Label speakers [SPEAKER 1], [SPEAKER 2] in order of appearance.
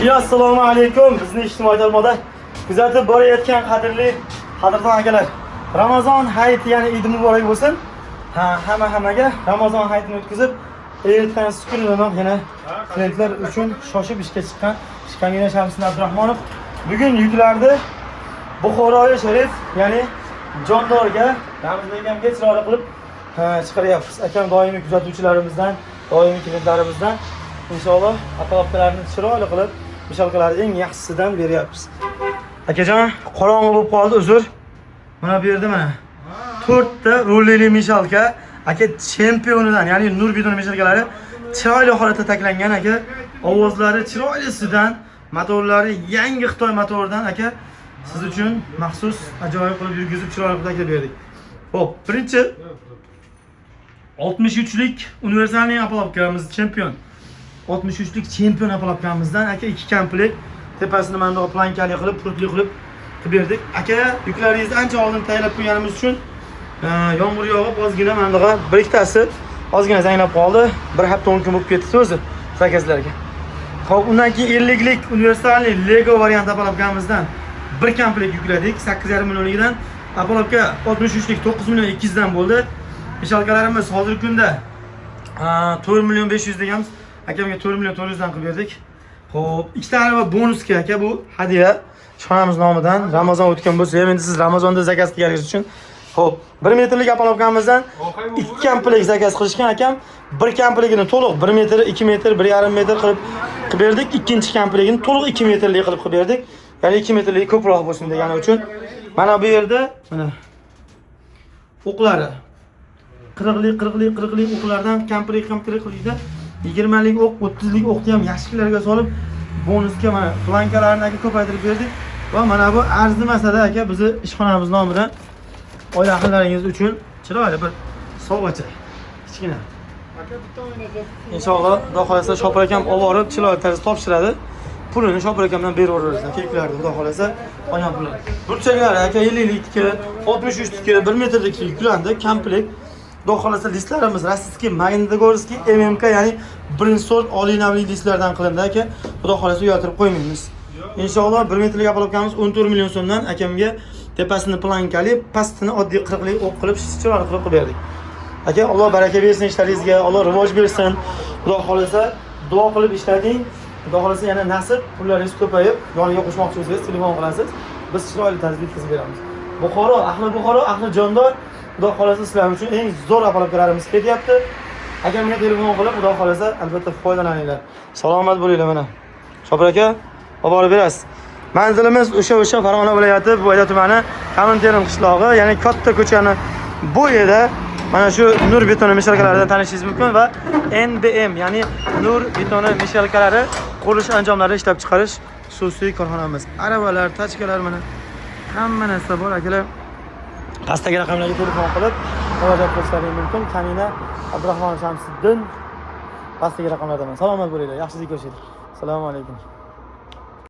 [SPEAKER 1] Assalomu alaykum. Bizni ijtimoiy tarmoqda kuzatib borayotgan qadrdon akalar. Ramazon hayiti, ya'ni Eid muborak bo'lsin. Hammaga Ramazon hayitini o'tkazib, ertadan kunlaridan yana klientlar uchun shoshib ishga chiqqan Kamina Shamsiddin Abdurahmonov bugun yuklarni Buxoroga Sharif, ya'ni Jondorga, Ramazon akamga chiroyli qilib chiqaryapmiz. Akam doimiy kuzatuvchilarimizdan, doimiy klientlarimizdan inshaalloh apparatlarni chiroyli qilib mishalkalarni eng yaxshisidan beryapmiz. Akajon, qorong'i bo'lib qoldi, uzr. Mana bu yerda mana 4 ta rullili mishalka, aka chempionidan, ya'ni nur beton mishalkalari chiroyli holatda taklangan aka. Ovozlari chiroylisidan, motorlari yangi Xitoy motoridan aka siz uchun maxsus ajoyib qilib yurgizib chiroyli qilib taklif berdik. Xo'p, birinchi 63lik universalniy apparatimiz chempion. 63lik chempion apparatkamizdan aka 2 komplekt tepasini mana bu plankali qilib, purtli qilib berdik. Aka, yuklaringizni ancha oldin tayyorlab qo'yganimiz uchun yomg'ir yog'ib ozgina mana bu bir ikkitasi ozgina zanglab qoldi. Bir hafta 10 kun bo'lib ketdi o'zi zakazlarga. Xo'p, undan keyin 50lik universalniy Lego variant apparatkamizdan bir komplekt yukladik. 8,5 millionligidan apparatka 63lik 9 million 200 dan bo'ldi. Mishalkalarimiz hozirgi kunda 4 million 500 deganmiz. Akamga 4 million 400 dan qilib berdik. Xo'p, ikkita arava bonusga aka, bu hadiya ishxonamiz nomidan. Ramazon o'tgan bo'lsa, endi siz Ramazonda zakaz qilganingiz uchun. Xo'p, 1 metrlik apparatkamizdan 2 komplekt zakaz qilishgan akam. Bir komplektini to'liq 1 metr, 2 metr, 1,5 metr qilib berdik. Ikkinchi komplektini to'liq 2 metrlik qilib berdik. Ya'ni 2 metrlik ko'proq bo'lsin degani uchun. Mana bu yerda mana o'qlari 40lik o'qlardan komplekt 20lik o'q, 30lik o'qni ham yashiklarga solib bonusga mana plankalarni aka ko'paytirib berdik. Va mana bu arzimasada aka bizni ishxonamiz nomidan oila ahllaringiz uchun chiroyli bir sovg'acha. Kichkina. Aka bitta o'ynaga. Inshaalloh, xudo xolasa Shopir akam olib borib chiroyli tarzda topshiradi. Pulini Shopir akamdan berib yuboramiz. Keklarni xudo xolasa olgan pullar. Burchaklari aka 50likniki, 63likniki, 1 metrlikniki yuklandi, komplekt. Xudo xolasa listlarimiz rossiyskiy Magnitogorskiy MMK, ya'ni birinchi sort oliy navli listlardan qilindi aka. Xudo xolasa uyaltirib qo'ymaymiz. Inshaalloh 1 metrlik apparatkamuz 14 million so'mdan akamga tepasini plankali, pastini oddiy 40lik o'q qilib chiroyli qilib berdik. Aka, Alloh baraka bersin ishlaringizga, Alloh rivoj bersin. Xudo xolasa duo qilib ishlating. Xudo xolasa yana nasib, pullaringiz ko'payib, yoniga qo'shmoqchi bo'lsangiz telefon qilasiz. Biz chiroyli tarzda yetkazib beramiz. Buxoro, ahli Jondor, xudo xolasa sizlar uchun eng zo'r apparatlarimiz ketyapti. Akamga telefon qilib, xudo xolasa albatta foydalaninglar. Salomat bo'linglar mana. Shopir aka, olib borib berasiz. Manzilimiz o'sha Farg'ona viloyati Bo'yda tumani Kaminterim qishlog'i, ya'ni katta ko'chani bo'yida mana shu nur betoni mishalkalaridan tanishingiz mumkin va NBM, ya'ni nur betoni mishalkalari qurilish anjomlari ishlab chiqarish xususiy korxonamiz. Arabalar, tachkalar mana hamma narsa bor akalar. Pastdagi raqamlarga telefon qilib murojaat qilishlaringiz mumkin. Kamina Abdurahmon Shamsiddin pastdagi raqamlardan. Salomat bo'linglar, yaxshilik ko'rishinglar. Assalomu alaykum.